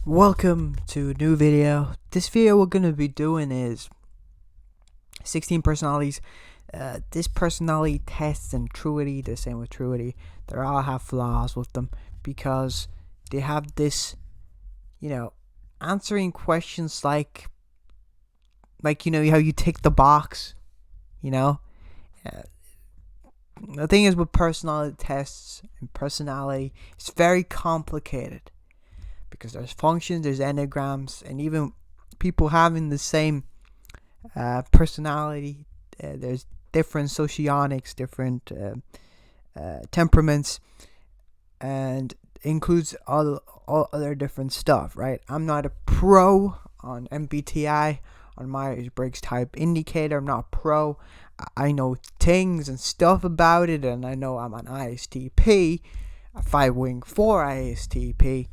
Welcome to a new video. This video we're going to be doing is 16 personalities. This personality tests and truity, the same with truity. They all have flaws with them because they have this, answering questions like how you tick the box, you know. Uh, the thing is with personality tests and personality, it's very complicated because there's functions, there's enneagrams, and even people having the same personality. There's different socionics, different temperaments, and includes all other different stuff, right? I'm not a pro on MBTI, on Myers-Briggs type indicator. I'm not a pro. I know things and stuff about it, and I know I'm an istp, a 5-wing 4 istp.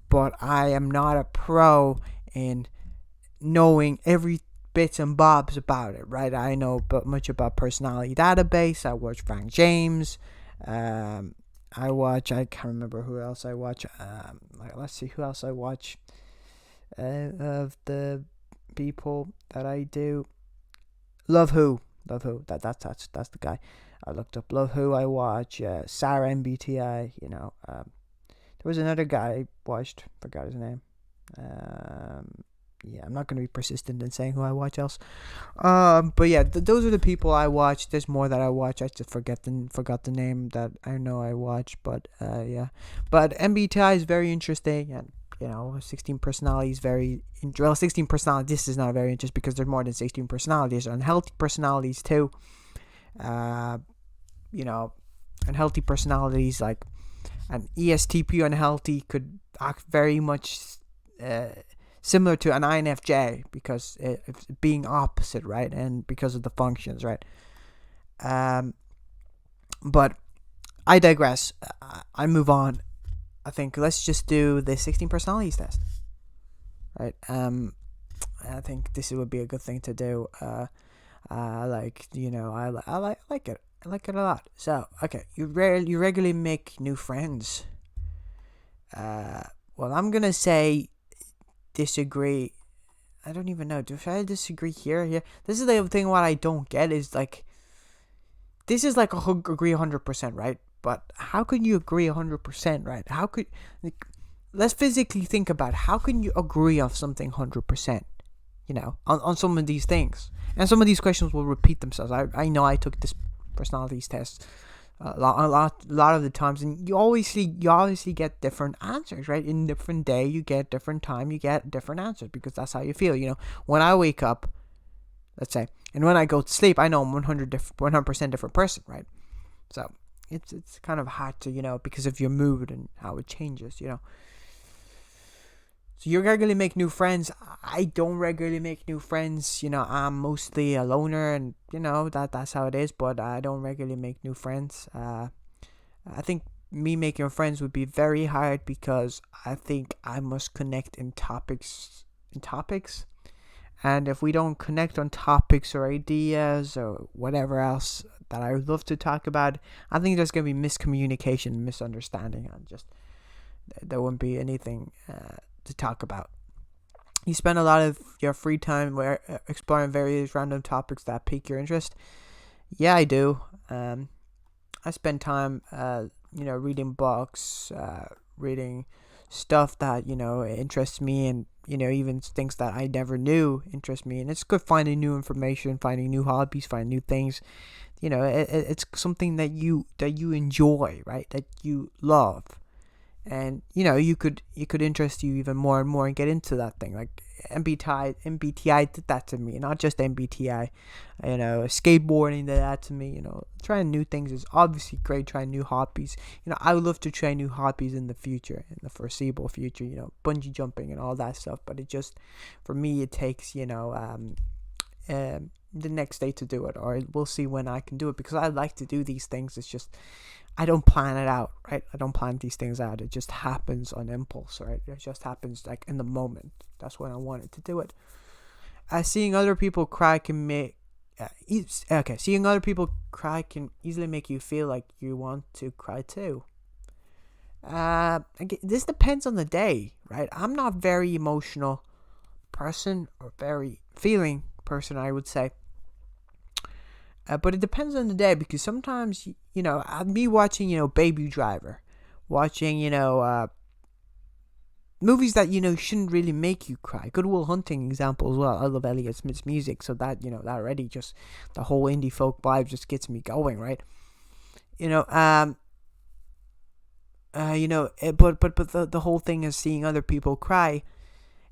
But I am not a pro in knowing every bits and bobs about it, right? I know much about personality database. I watch Frank James. I can't remember who else I watch. Let's see who else I watch. Of the people that I do, Love Who. That's the guy. I looked up Love Who. I watch Sarah MBTI. There was another guy I watched, forgot his name. Yeah, I'm not going to be persistent in saying who I watch else. But yeah, those are the people I watch. There's more that I watch. I just forgot the name that I know I watch. But yeah, but MBTI is very interesting, and 16 personalities very. 16 personalities. This is not very interesting because there's more than 16 personalities. There's unhealthy personalities too. Unhealthy personalities like an ESTP unhealthy could act very much similar to an INFJ because it's being opposite, right? And because of the functions, right? But I digress. I move on. I think let's just do the 16 personalities test, right? I think this would be a good thing to do. I like it. I like it a lot. So, okay, you regularly make new friends. Well, I'm gonna say disagree. I don't even know. Should I disagree here? Yeah. This is the thing. What I don't get is this is like agree 100%, right? But how can you agree 100%, right? How could let's physically think about how can you agree on something 100%? On some of these things, and some of these questions will repeat themselves. I know I took this personalities test a lot of the times, and you obviously get different answers, right? In different day you get different time, you get different answers because that's how you feel. When I wake up, let's say, and when I go to sleep, I know I'm 100% different person, right? So it's kind of hard to because of your mood and how it changes. So you regularly make new friends. I don't regularly make new friends. I'm mostly a loner, and that's how it is. But I don't regularly make new friends. I think me making friends would be very hard because I think I must connect in topics. And if we don't connect on topics or ideas or whatever else that I would love to talk about, I think there's gonna be miscommunication, misunderstanding, and just there wouldn't be anything to talk about. You spend a lot of your free time exploring various random topics that pique your interest. Yeah, I do. I spend time, reading books, reading stuff that interests me, and even things that I never knew interest me. And it's good finding new information, finding new hobbies, finding new things. It's something that you enjoy, right? That you love. And you could interest you even more and more and get into that thing. Like MBTI did that to me. Not just MBTI, skateboarding did that to me. Trying new things is obviously great. Trying new hobbies, I would love to try new hobbies in the future, in the foreseeable future. Bungee jumping and all that stuff. But it just, for me, it takes the next day to do it, or we'll see when I can do it, because I like to do these things. It's just I don't plan it out, right? I don't plan these things out. It just happens on impulse, right? It just happens like in the moment. That's when I wanted to do it. Seeing other people cry can make seeing other people cry can easily make you feel like you want to cry too. This depends on the day, right? I'm not very emotional person or very feeling person, I would say. But it depends on the day, because sometimes, me watching, Baby Driver, watching, movies that, shouldn't really make you cry. Good Will Hunting example as well. I love Elliott Smith's music, so that, that already just, the whole indie folk vibe just gets me going, right? You know, um, but the whole thing is seeing other people cry.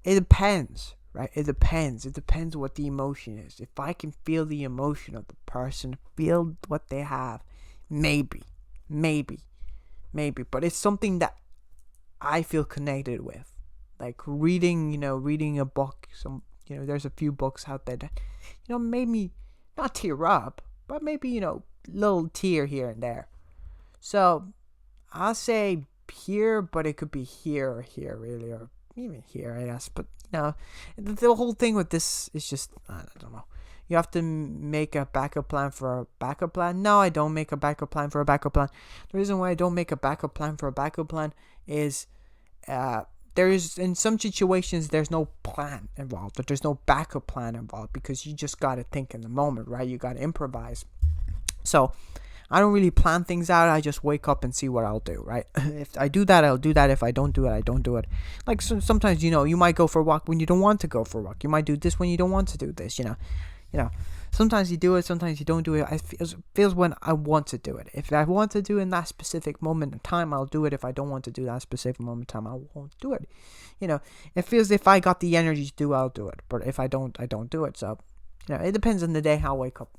It depends, right? It depends. It depends what the emotion is. If I can feel the emotion of the person, feel what they have, maybe, maybe, maybe. But it's something that I feel connected with. Like reading a book. There's a few books out there that, made me not tear up, but maybe, little tear here and there. So I'll say here, but it could be here or here, really, or even here, I guess. But, the whole thing with this is just, I don't know. You have to make a backup plan for a backup plan. No, I don't make a backup plan for a backup plan. The reason why I don't make a backup plan for a backup plan is in some situations there's no plan involved, but there's no backup plan involved, because you just got to think in the moment, right? You got to improvise. So I don't really plan things out. I just wake up and see what I'll do, right? If I do that, I'll do that. If I don't do it, I don't do it. Like, sometimes, you might go for a walk when you don't want to go for a walk. You might do this when you don't want to do this, Sometimes you do it, sometimes you don't do it. It feels when I want to do it. If I want to do it in that specific moment in time, I'll do it. If I don't want to do that specific moment in time, I won't do it. It feels if I got the energy to do, I'll do it. But if I don't, I don't do it. So, it depends on the day how I wake up.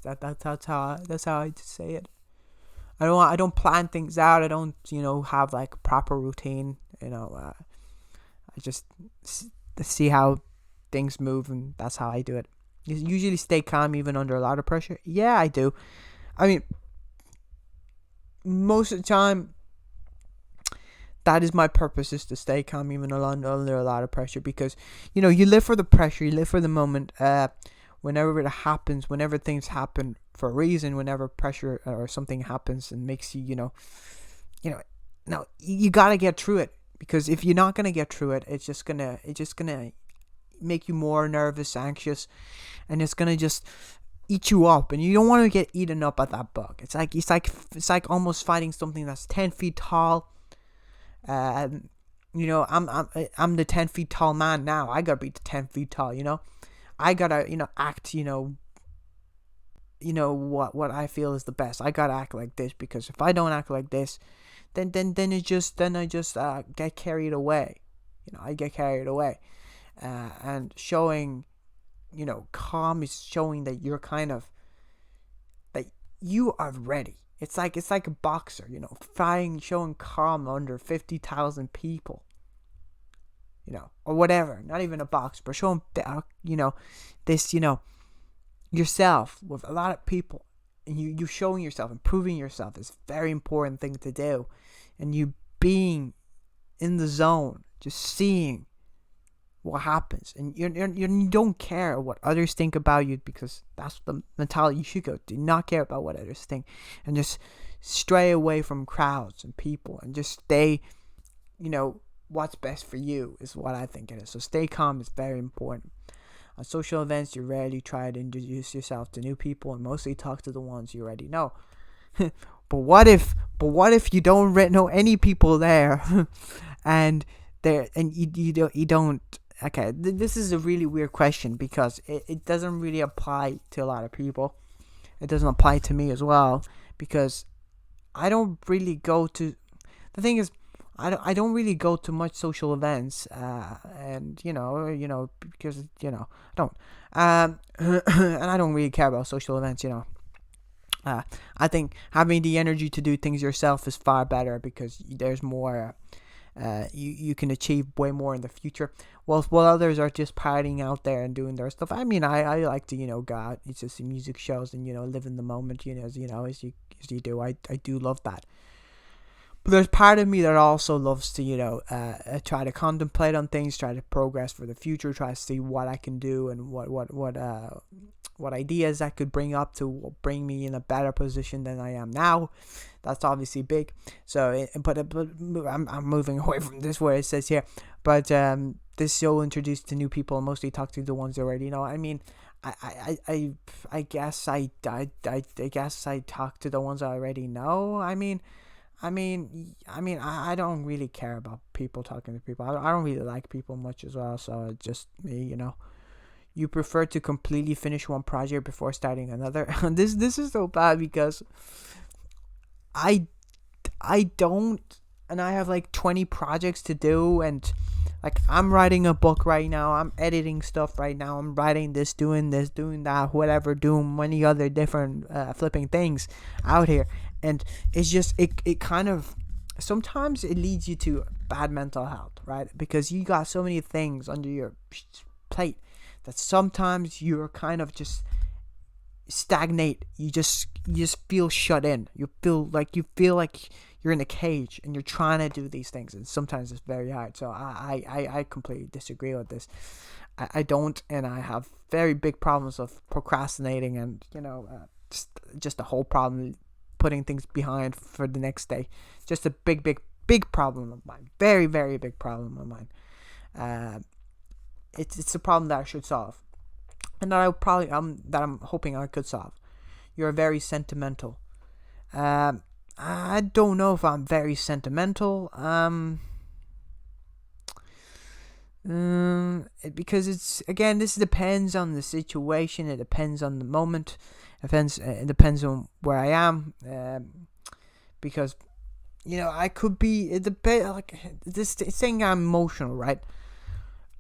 That's how I say it. I don't plan things out. I don't have like a proper routine. I just see how things move, and that's how I do it. You usually stay calm even under a lot of pressure. Yeah, I do. I mean, most of the time, that is my purpose, is to stay calm even under a lot of pressure, because you live for the pressure, you live for the moment. Whenever it happens, whenever things happen for a reason, whenever pressure or something happens and makes you, no, you gotta get through it, because if you're not gonna get through it, it's just gonna make you more nervous, anxious, and it's gonna just eat you up, and you don't want to get eaten up at that bug. It's like almost fighting something that's 10 feet tall. I'm the 10 feet tall man now. I gotta be the 10 feet tall. I gotta act. What I feel is the best. I gotta act like this, because if I don't act like this, then I just get carried away. I get carried away. And showing, calm is showing that you're that you are ready. It's like a boxer, showing calm under 50,000 people, or whatever. Not even a boxer, but showing, this, yourself with a lot of people, and you showing yourself and proving yourself is a very important thing to do, and you being in the zone, just seeing what happens, and you don't care what others think about you, because that's the mentality you should go. Do not care about what others think, and just stray away from crowds and people, and just stay, what's best for you is what I think it is. So stay calm is very important. On social events, you rarely try to introduce yourself to new people, and mostly talk to the ones you already know. But what if you don't know any people there, and you don't. Okay, this is a really weird question, because it doesn't really apply to a lot of people. It doesn't apply to me as well, because I don't really go to. The thing is, I don't really go to much social events, and because I don't, and I don't really care about social events. I think having the energy to do things yourself is far better, because there's more. You can achieve way more in the future. While others are just partying out there and doing their stuff. I mean, I like to go out, it's just music shows, and live in the moment. As you do. I do love that. But there's part of me that also loves to try to contemplate on things, try to progress for the future, try to see what I can do, and what ideas I could bring up to bring me in a better position than I am now. That's obviously big. So, but I'm moving away from this where it says here. But this show introduced to new people, mostly talk to the ones you already know. I mean, I guess I guess I talk to the ones I already know. I don't really care about people talking to people. I don't really like people much as well. So it's just me, You prefer to completely finish one project before starting another. This is so bad because I I don't, and I have like 20 projects to do, and like I'm writing a book right now, I'm editing stuff right now, I'm writing this, doing that, whatever, doing many other different flipping things out here, and it's just it kind of sometimes it leads you to bad mental health, right? Because you got so many things under your plate that sometimes you're kind of just stagnate. You just feel shut in. You feel like you're in a cage and you're trying to do these things, and sometimes it's very hard. So I completely disagree with this. I don't, and I have very big problems of procrastinating, and just a whole problem putting things behind for the next day. Just a big problem of mine. Very very big problem of mine. Uh, it's a problem that I should solve, and that I'm hoping I could solve. You're very sentimental. Um, I don't know if I'm very sentimental. Because it's again, this depends on the situation. It depends on the moment. It depends on where I am. Because I could be. It depends. Like this saying, I'm emotional, right?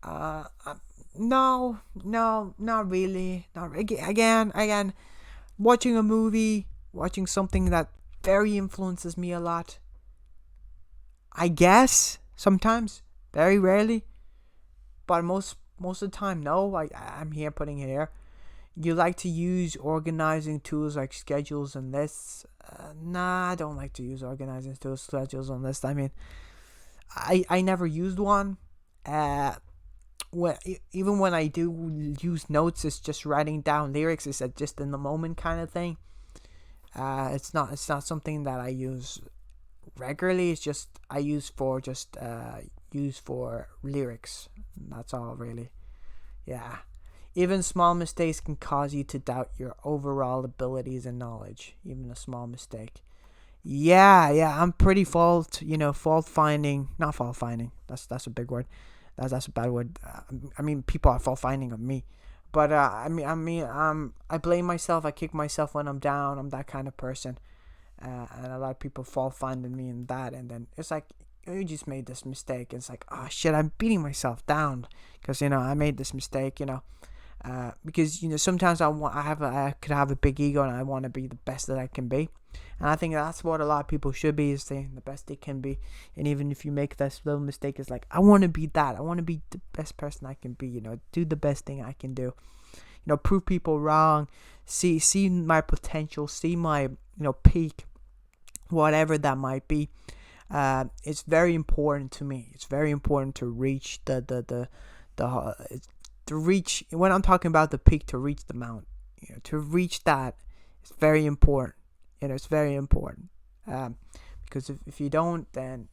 Uh, uh, no, no, not really. Not again. Watching a movie, watching something that very influences me a lot. I guess sometimes, very rarely, but most of the time, no. I'm here putting it here. You like to use organizing tools like schedules and lists. Nah, I don't like to use organizing tools, schedules, and lists. I mean, I never used one. Uh, even when I do use notes, it's just writing down lyrics. It's a just in the moment kind of thing. It's not something that I use regularly. It's just I use for lyrics. That's all really. Yeah. Even small mistakes can cause you to doubt your overall abilities and knowledge. Even a small mistake. Yeah. I'm pretty fault finding. Not fault finding. That's a big word. That's a bad word. I mean, people are fault finding of me. But I blame myself. I kick myself when I'm down. I'm that kind of person, and a lot of people fall finding me in that. And then it's like, you just made this mistake. It's like, oh shit, I'm beating myself down because I made this mistake. Because sometimes I could have a big ego and I want to be the best that I can be, and I think that's what a lot of people should be, is saying the best they can be. And even if you make this little mistake, it's like, I want to be that. I want to be the best person I can be. Do the best thing I can do. Prove people wrong. See my potential. See my peak, whatever that might be. It's very important to me. It's very important to reach to reach, when I'm talking about the peak, to reach the mount, to reach that. It's very important. It's very important. Because if you don't, then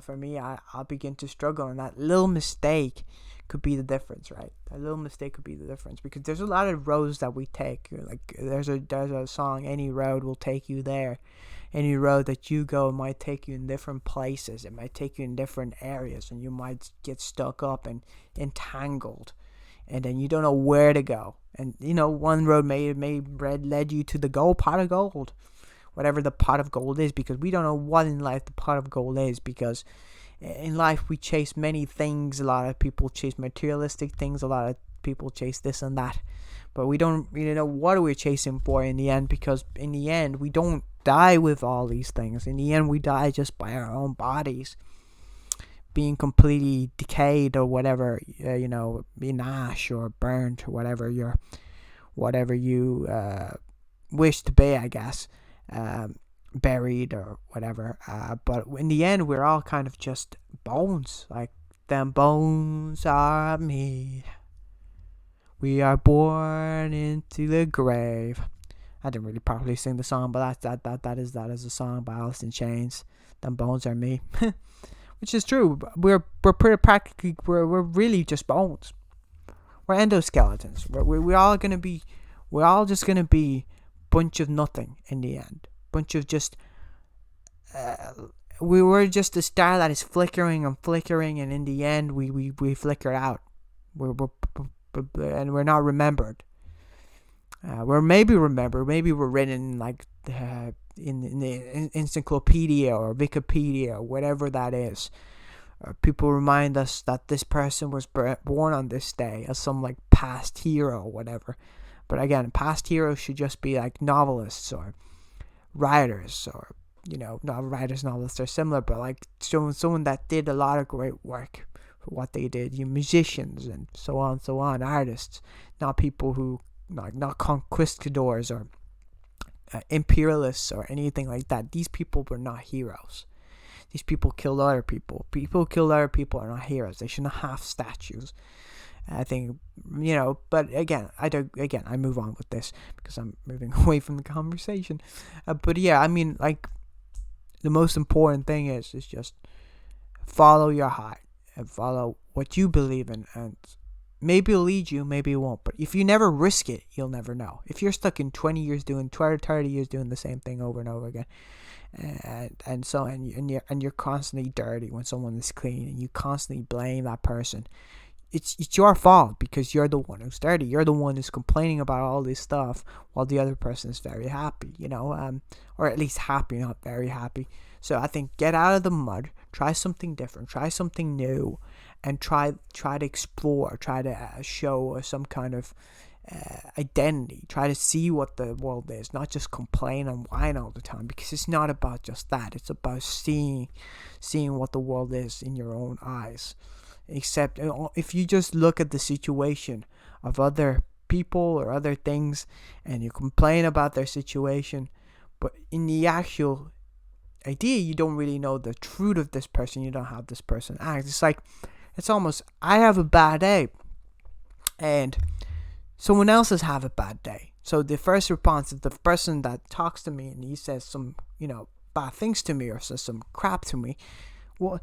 for me, I'll begin to struggle, and that little mistake could be the difference, right? That little mistake could be the difference, because there's a lot of roads that we take. Like there's a song, any road will take you there. Any road that you go might take you in different places. It might take you in different areas, and you might get stuck up and entangled, and then you don't know where to go. And one road may led you to the pot of gold, whatever the pot of gold is, because we don't know what in life the pot of gold is. Because in life we chase many things. A lot of people chase materialistic things. A lot of people chase this and that, but we don't really know what we're chasing for in the end, because in the end we don't die with all these things. In the end, we die just by our own bodies being completely decayed, or whatever, being ash or burnt, or whatever you wish to be, I guess, buried or whatever. But in the end, we're all kind of just bones. Like, them bones are me. We are born into the grave. I didn't really properly sing the song, but that is a song by Alice in Chains. Them bones are me, which is true. We're pretty practically we're really just bones. We're endoskeletons. We're all just gonna be bunch of nothing in the end. Bunch of just we were just a star that is flickering and flickering, and in the end we flicker out. And we're not remembered. We're maybe remembered. Maybe we're written like in the encyclopedia or Wikipedia or whatever that is. People remind us that this person was born on this day as some like past hero or whatever. But again, past heroes should just be like novelists or writers, or not writers, novelists are similar, but like someone that did a lot of great work for what they did. Musicians and so on, artists, not people who not conquistadors or imperialists or anything like that. These people were not heroes. These people killed other people. People who killed other people are not heroes. They should not have statues. I think, but again, I move on with this because I'm moving away from the conversation. But yeah, I mean, like, the most important thing is just follow your heart and follow what you believe in, and maybe it'll lead you, maybe it won't. But if you never risk it, you'll never know. If you're stuck in 30 years doing the same thing over and over again, and you're constantly dirty when someone is clean, and you constantly blame that person, it's your fault because you're the one who's dirty. You're the one who's complaining about all this stuff while the other person is very happy, or at least happy, not very happy. So I think get out of the mud, try something different, try something new, and try to explore, try to show some kind of identity. Try to see what the world is, not just complain and whine all the time, because it's not about just that. It's about seeing what the world is in your own eyes. Except if you just look at the situation of other people or other things and you complain about their situation, but in the actual idea you don't really know the truth of this person, you don't have this person act. It's almost, I have a bad day and someone else has have a bad day. So the first response is the person that talks to me and he says some, bad things to me or says some crap to me. Well,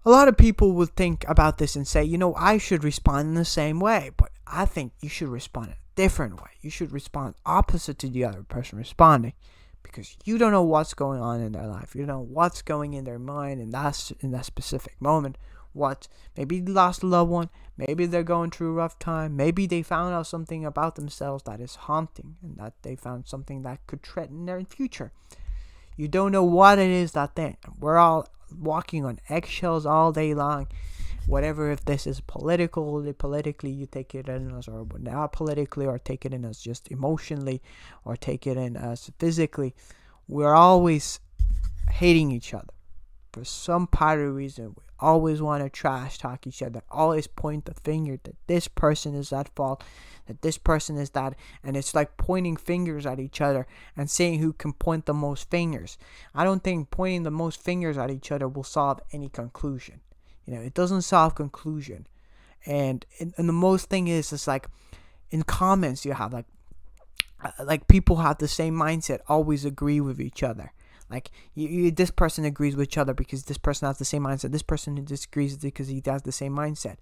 a lot of people will think about this and say, I should respond in the same way, but I think you should respond a different way. You should respond opposite to the other person responding, because you don't know what's going on in their life. You don't know what's going in their mind in that specific moment. Maybe they lost a loved one, maybe they're going through a rough time, maybe they found out something about themselves that is haunting, and that they found something that could threaten their future. You don't know what it is that thing. We're all walking on eggshells all day long. Whatever, if this is politically you take it in as, or not politically, or take it in as just emotionally, or take it in as physically, we're always hating each other for some part of the reason. We always want to trash talk each other, always point the finger that this person is at fault, that this person is that, and it's like pointing fingers at each other and saying who can point the most fingers. I don't think pointing the most fingers at each other will solve any conclusion. It doesn't solve conclusion. And the most thing is, it's like in comments you have like people have the same mindset, always agree with each other. Like this person agrees with each other because this person has the same mindset. This person disagrees because he has the same mindset.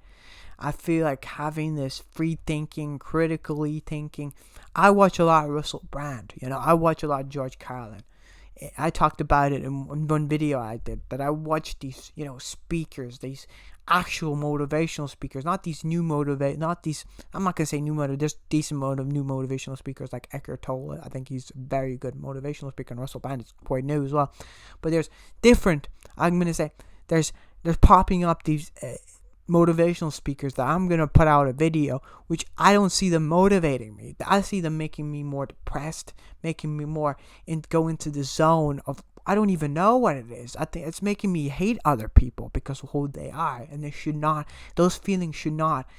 I feel like having this free thinking, critically thinking. I watch a lot of Russell Brand. I watch a lot of George Carlin. I talked about it in one video I did, that I watched these, speakers, these actual motivational speakers, not these I'm not going to say new there's decent new motivational speakers like Eckhart Tolle. I think he's a very good motivational speaker, and Russell Brand is quite new as well. But there's different, I'm going to say, there's popping up these motivational speakers that I'm going to put out a video, which I don't see them motivating me. I see them making me more depressed, making me more go into the zone of, I don't even know what it is. I think it's making me hate other people because of who they are, and those feelings should not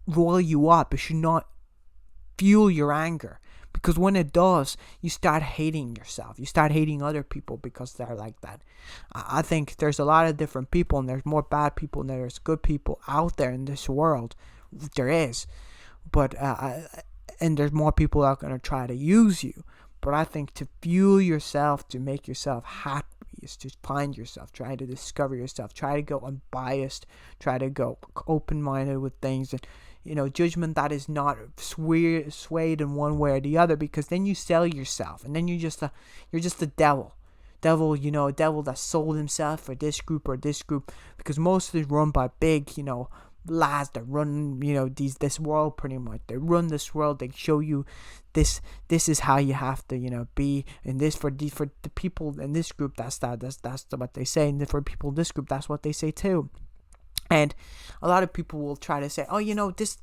roil you up. It should not fuel your anger, Because when it does, you start hating yourself. You start hating other people because they're like that. I think there's a lot of different people, and there's more bad people than there's good people out there in this world. There is. But, and there's more people that are going to try to use you. But I think to fuel yourself, to make yourself happy, is to find yourself, try to discover yourself, try to go unbiased, try to go open-minded with things, and judgment that is not swayed in one way or the other, because then you sell yourself, and then you're just a devil, a devil that sold himself for this group or this group, because most of it run by big, lads that run, this world pretty much. They run this world. They show you this is how you have to, be, and this for the people in this group, that's what they say, and for people in this group, that's what they say too. And a lot of people will try to say, oh, this,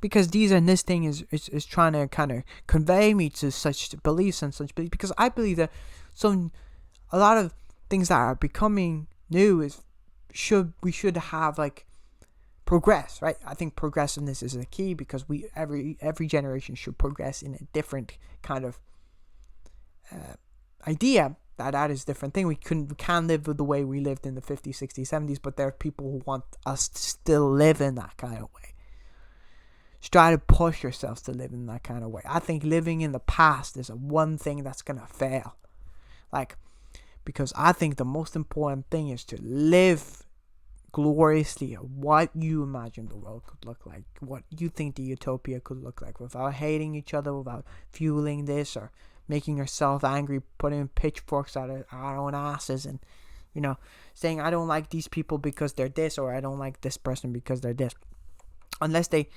because these and this thing is trying to kind of convey me to such beliefs and such beliefs, because I believe that a lot of things that are becoming new we should have like progress, right? I think progressiveness is the key, because every generation should progress in a different kind of idea. That is a different thing. We can live the way we lived in the 50s, 60s, 70s, but there are people who want us to still live in that kind of way. Just try to push yourselves to live in that kind of way. I think living in the past is one thing that's going to fail. Because I think the most important thing is to live gloriously what you imagine the world could look like, what you think the utopia could look like, without hating each other, without fueling this or making yourself angry, putting pitchforks out of our own asses, and saying I don't like these people because they're this, or I don't like this person because they're this. Unless they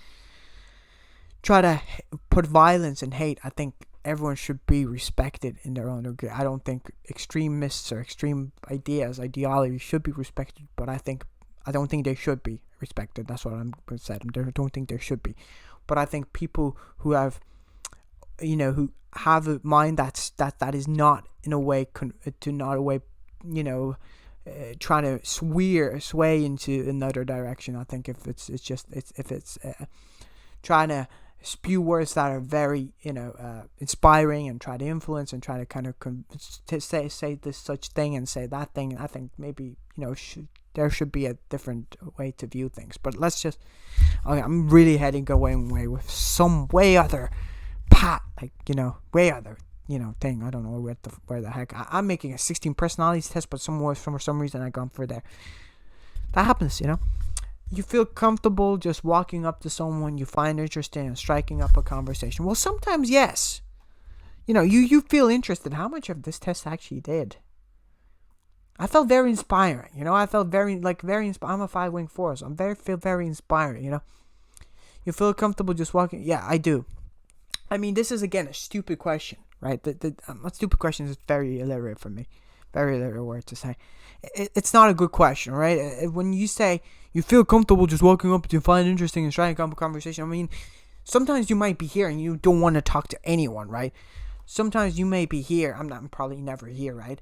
try to put violence and hate, I think everyone should be respected in their own degree. I don't think extremists or extreme ideologies should be respected, but I don't think they should be respected. That's what I'm saying. I don't think there should be. But I think people who have, who have a mind that is not in a way trying to sway into another direction. I think if it's trying to spew words that are very inspiring and try to influence and try to kind of say this such thing and say that thing, I think maybe there should be a different way to view things. But I'm really heading away with some way other path, way other thing. I don't know where the heck I'm making a 16 personalities test, but for some reason I gone for there. That happens. You feel comfortable just walking up to someone you find interesting and striking up a conversation. Well, sometimes yes. You feel interested. How much of this test actually did? I felt very inspiring. I felt very inspiring. I'm a 5-wing force. Feel very inspiring. You feel comfortable just walking. Yeah, I do. I mean, this is again a stupid question, right? A stupid question is very illiterate for me. Very illiterate word to say. It's not a good question, right? When you say you feel comfortable just walking up to find interesting and striking up a conversation, I mean, sometimes you might be here and you don't want to talk to anyone, right? Sometimes you may be here. I'm probably never here, right?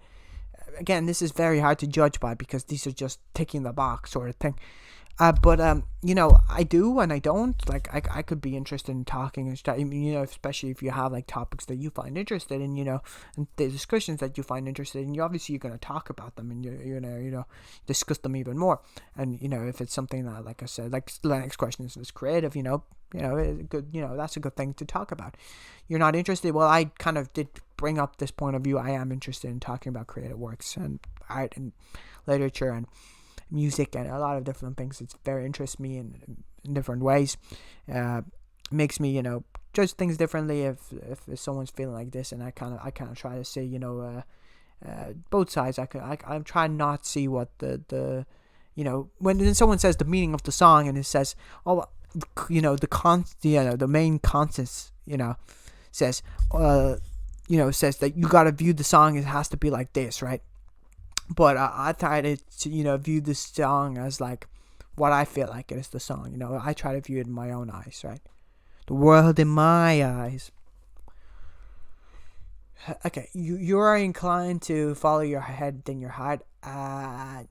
Again, this is very hard to judge by, because these are just ticking the box sort of thing. But I do and I don't. I could be interested in talking and stuff. Especially if you have topics that you find interested in, and the discussions that you find interested in. You're gonna talk about them, and you're gonna discuss them even more. And if it's something that, like I said, the next question is creative. Good. That's a good thing to talk about. You're not interested. Well, I kind of did bring up this point of view. I am interested in talking about creative works and art and literature and music and a lot of different things. It's very interests me in different ways. Makes me judge things differently if someone's feeling like this, and I kind of try to say both sides. I'm trying not to see what the when someone says the meaning of the song and it says the main consensus says says that you gotta view the song, it has to be like this, right? But I try to, view this song as what I feel like it is the song. I try to view it in my own eyes, right? The world in my eyes. Okay, you are inclined to follow your head than your heart. I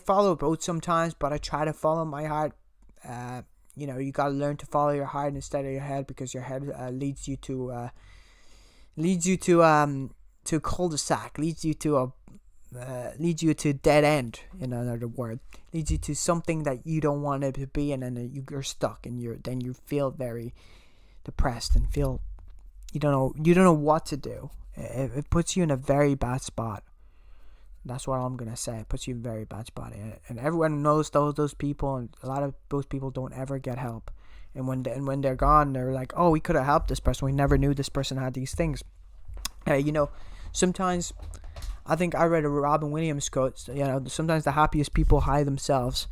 follow both sometimes, but I try to follow my heart. you got to learn to follow your heart instead of your head, because your head leads you to cul-de-sac, leads you to dead end, in another word, leads you to something that you don't want it to be, and then you're stuck, and you feel very depressed and feel you don't know what to do. It puts you in a very bad spot. That's what I'm gonna say. It puts you in a very bad spot, and everyone knows those people, and a lot of those people don't ever get help. And when they're gone, they're like, oh, we could have helped this person. We never knew this person had these things. Sometimes I think I read a Robin Williams quote. Sometimes the happiest people hide themselves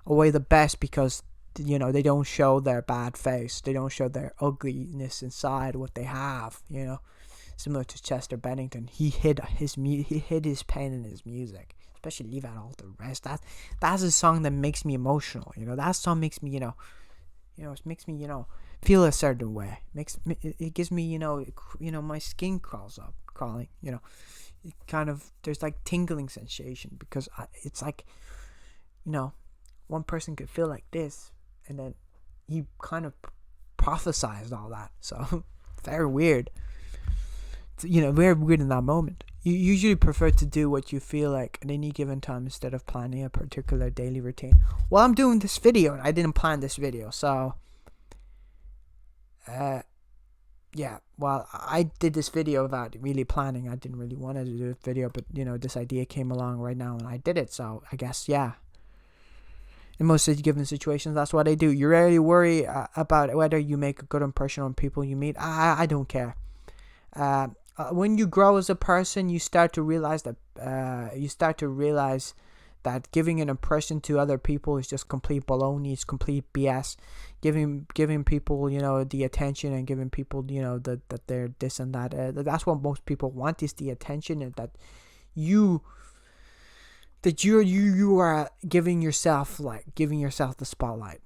away the best, because they don't show their bad face. They don't show their ugliness inside, what they have. Similar to Chester Bennington, he hid his pain in his music. Especially Leave Out All the Rest. That's a song that makes me emotional. That song makes me it makes me feel a certain way. It gives me my skin crawling. It kind of, there's like tingling sensation, because it's like one person could feel like this, and then he kind of prophesized all that. So very weird. Very weird in that moment. You usually prefer to do what you feel like at any given time instead of planning a particular daily routine. Well, I'm doing this video, and I didn't plan this video, so yeah. Well, I did this video without really planning. I didn't really want to do a video, but this idea came along right now, and I did it. So I guess, yeah. In most given situations, that's what I do. You rarely worry about whether you make a good impression on people you meet. I don't care. When you grow as a person, you start to realize that giving an impression to other people is just complete baloney. It's complete BS. Giving people the attention, and giving people that they're this and that. That's what most people want, is the attention, and that you are giving yourself the spotlight.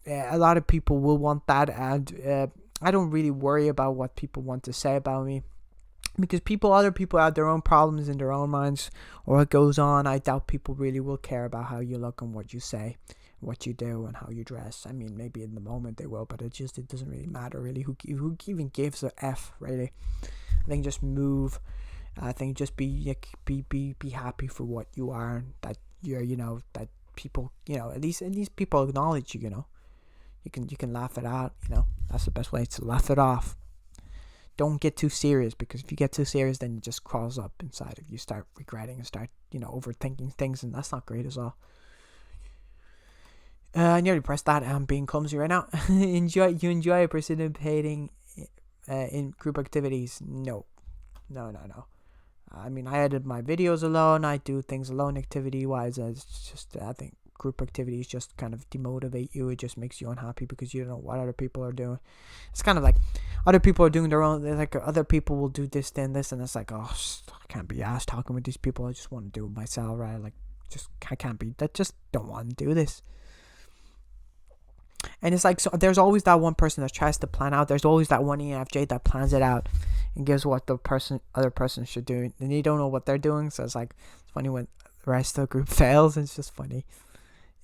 A lot of people will want that, and I don't really worry about what people want to say about me, because other people have their own problems in their own minds, or what goes on. I doubt people really will care about how you look and what you say, what you do, and how you dress. I mean, maybe in the moment they will, but it doesn't really matter, really. Who even gives a F, really? I think just move. I think just be happy for what you are, and that you're, that people, at least people acknowledge you. You can laugh it out. That's the best way to laugh it off. Don't get too serious, because if you get too serious, then it just crawls up inside of you. Start regretting and start, overthinking things, and that's not great as well. I nearly pressed that. I'm being clumsy right now. Enjoy participating in group activities? No. I mean, I edit my videos alone. I do things alone, activity-wise. It's just, I think group activities just kind of demotivate you. It just makes you unhappy, because you don't know what other people are doing. It's kind of like other people are doing their own. Like other people will do this, then this, and it's like, oh, I can't be asked talking with these people. I just want to do it myself, right? Like, I can't be. I just don't want to do this. And it's like, so there's always that one person that tries to plan out. There's always that one ENFJ that plans it out and gives what the other person should do, and you don't know what they're doing. So it's like, it's funny when the rest of the group fails. It's just funny.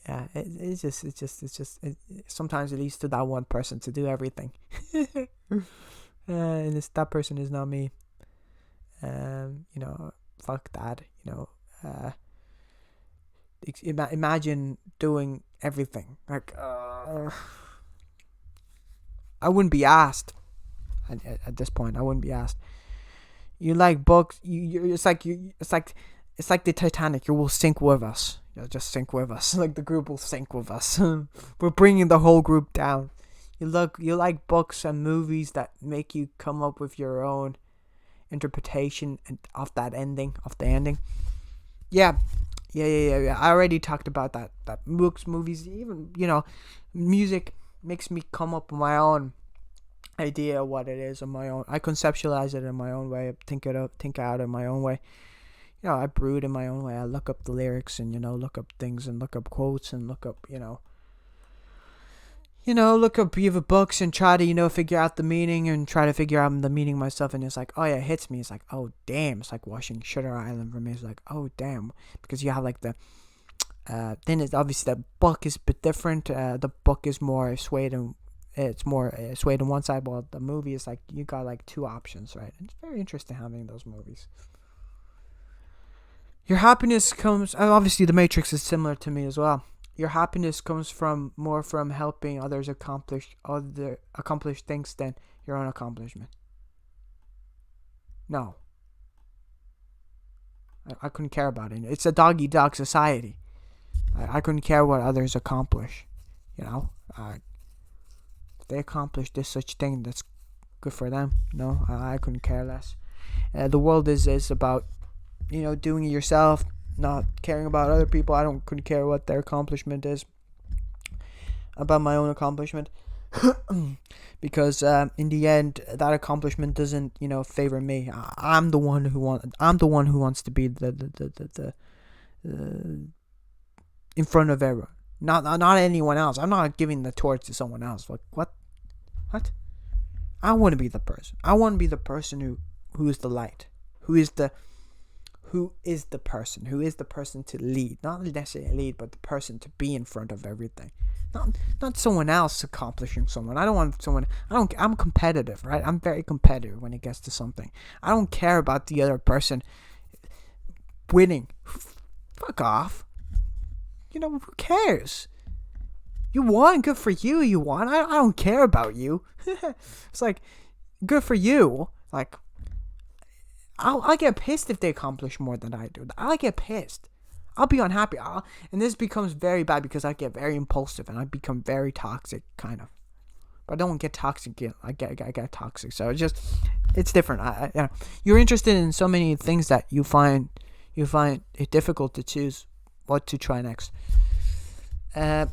Yeah, it's just sometimes it leads to that one person to do everything. And that person is not me. Fuck that. Imagine doing everything. Like, I wouldn't be asked. At this point, I wouldn't be asked. You like books? It's like the Titanic. You will sink with us. Just sink with us. Like, the group will sink with us. We're bringing the whole group down. You like books and movies that make you come up with your own interpretation of the ending. Yeah. I already talked about that. That books, movies, even music makes me come up with my own idea of what it is on my own. I conceptualize it in my own way. Think out in my own way. I brood in my own way. I look up the lyrics and look up things and look up quotes and look up look up even books and try to figure out the meaning and try to figure out the meaning myself. And it's like, oh yeah, it hits me. It's like, oh damn. It's like watching Shutter Island for me. It's like, oh damn, because you have like the Then it's obviously the book is a bit different. The book is more swayed and it's more swayed on one side, while the movie is like you got like two options, right? It's very interesting having those movies. Your happiness comes obviously the Matrix is similar to me as well. Your happiness comes from more from helping others accomplish things than your own accomplishment. No, I couldn't care about it. It's a dog eat dog society. I couldn't care what others accomplish. You know, if they accomplish this such thing, that's good for them. No, I couldn't care less. The world is about doing it yourself, not caring about other people. Couldn't care what their accomplishment is. About my own accomplishment. Because in the end, that accomplishment doesn't favor me. I'm the one who wants to be the in front of everyone. Not anyone else. I'm not giving the torch to someone else. Like what? I want to be the person. I want to be the person who is the light. Who is the person? Who is the person to lead? Not necessarily lead, but the person to be in front of everything. Not someone else accomplishing someone. I don't want someone. I'm competitive, right? I'm very competitive when it gets to something. I don't care about the other person winning. Fuck off. Who cares? You won, good for you. You won. I don't care about you. It's like, good for you. Like, I'll get pissed if they accomplish more than I do. I'll get pissed. I'll be unhappy. And this becomes very bad because I get very impulsive and I become very toxic, kind of. But I don't get toxic. I get toxic. So it's different. You're interested in so many things that you find it difficult to choose what to try next. Yeah.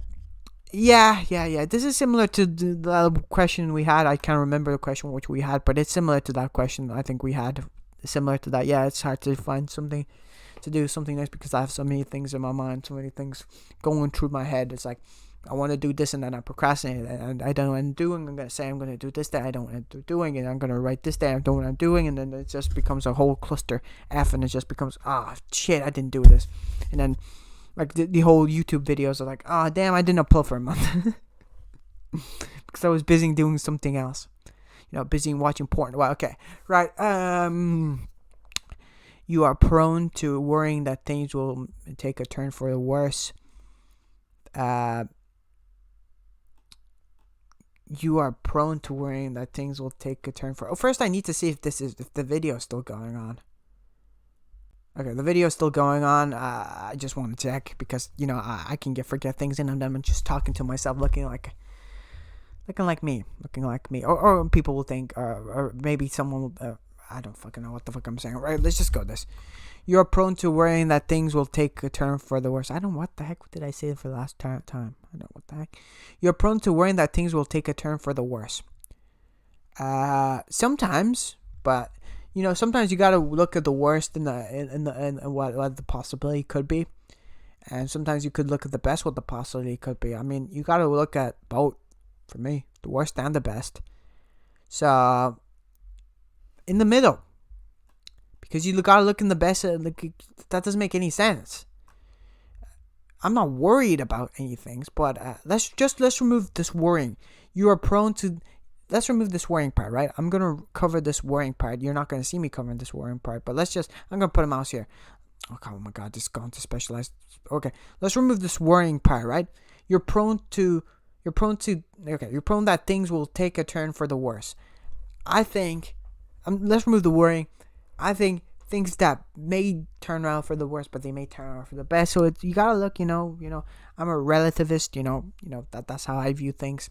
This is similar to the question we had. I can't remember the question which we had, but it's similar to that question I think we had. Similar to that. Yeah, it's hard to find something to do something next because I have so many things in my mind, so many things going through my head. It's like I want to do this and then I procrastinate and I don't know what I'm doing. I'm gonna say I'm gonna do this day, I don't know what I'm doing, and I'm gonna write this day, I don't know what I'm doing, and then it just becomes a whole cluster F, and it just becomes shit, I didn't do this, and then like the whole YouTube videos are like damn, I didn't upload for a month because I was busy doing something else. Busy watching porn. Well, okay, right. You are prone to worrying that things will take a turn for the worse. You are prone to worrying that things will take a turn for. First, I need to see if the video is still going on. Okay, the video is still going on. I just want to check because I can forget things, and I'm just talking to myself, looking like me, or people will think, or maybe someone will. I don't fucking know what the fuck I'm saying. Right, let's just go this. You're prone to worrying that things will take a turn for the worse. What the heck did I say for the last time? I don't know what the heck. You're prone to worrying that things will take a turn for the worse. Sometimes, but sometimes you gotta look at the worst in what the possibility could be, and sometimes you could look at the best what the possibility could be. I mean, you gotta look at both. For me, the worst and the best. So, in the middle. Because you gotta look in the best. That doesn't make any sense. I'm not worried about anything, but let's remove this worrying. You are prone to. Let's remove this worrying part, right? I'm gonna cover this worrying part. You're not gonna see me covering this worrying part, but I'm gonna put a mouse here. Oh my god, this is going to specialized. Okay, let's remove this worrying part, right? You're prone that things will take a turn for the worse. I think, let's remove the worrying. I think things that may turn around for the worse, but they may turn around for the best. So you gotta look, I'm a relativist, that's how I view things.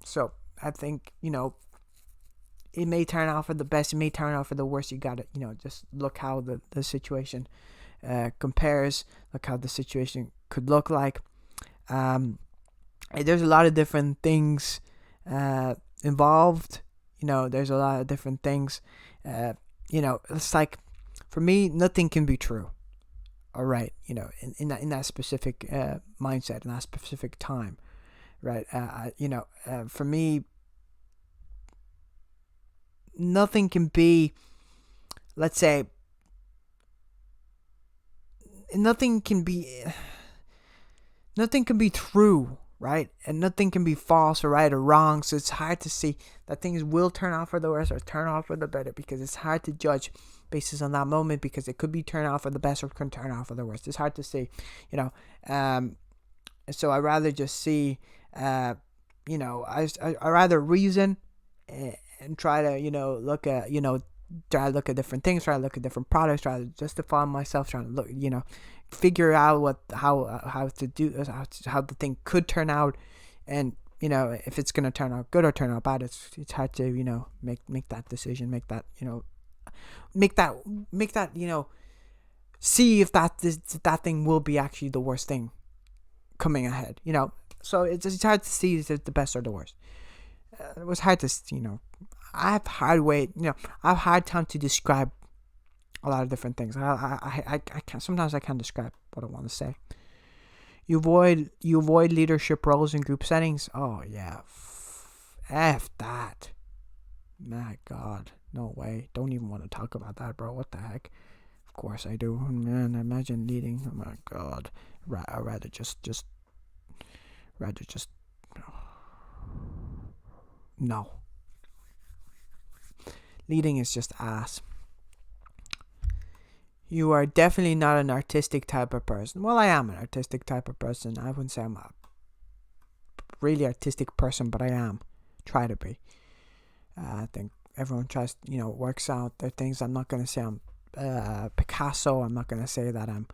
So I think, it may turn out for the best, it may turn out for the worst. You gotta, just look how the situation compares, look how the situation could look like. There's a lot of different things involved. There's a lot of different things. It's like, for me, nothing can be true. All right, in that specific mindset, in that specific time, right? For me, nothing can be, let's say, nothing can be. nothing can be true, right? And nothing can be false or right or wrong. So it's hard to see that things will turn out for the worse or turn out for the better, because it's hard to judge basis on that moment, because it could be turn out for the best or it could turn out for the worst. It's hard to see, you know. So I rather just see, I rather reason and try to, look at, try to look at different things, try to look at different products, try to justify myself, trying to look, figure out how to do, how the thing could turn out, and if it's gonna turn out good or turn out bad. It's hard to make that decision, make that see if that thing will be actually the worst thing coming ahead. So it's hard to see if it's the best or the worst. It was hard to I have hard time to describe a lot of different things. I can't, sometimes I can't describe what I want to say. You avoid leadership roles in group settings. Oh yeah, f that. My God, no way. Don't even want to talk about that, bro. What the heck? Of course I do. Man, imagine leading. Oh my God. I'd rather just no. Leading is just ass. You are definitely not an artistic type of person. Well, I am an artistic type of person. I wouldn't say I'm a really artistic person, but I am. Try to be. I think everyone tries, works out their things. I'm not going to say I'm Picasso. I'm not going to say that I'm,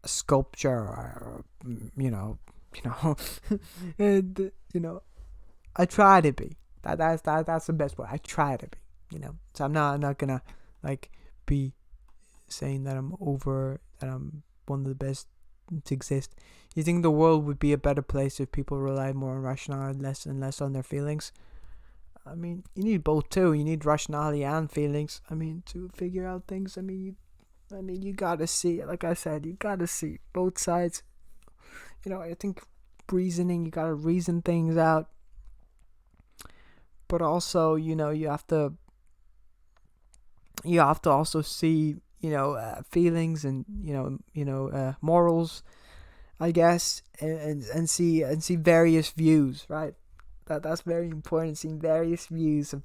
a sculpture or and, I try to be. That's the best way. I try to be, So I'm not gonna be saying that I'm one of the best to exist. You think the world would be a better place if people relied more on rationality and less on their feelings? I mean, you need both too. You need rationality and feelings. I mean, to figure out things. You gotta see. Like I said, you gotta see both sides. I think reasoning. You gotta reason things out. But also, you have to also see, feelings and morals, I guess, and see various views, right? That's very important. Seeing various views of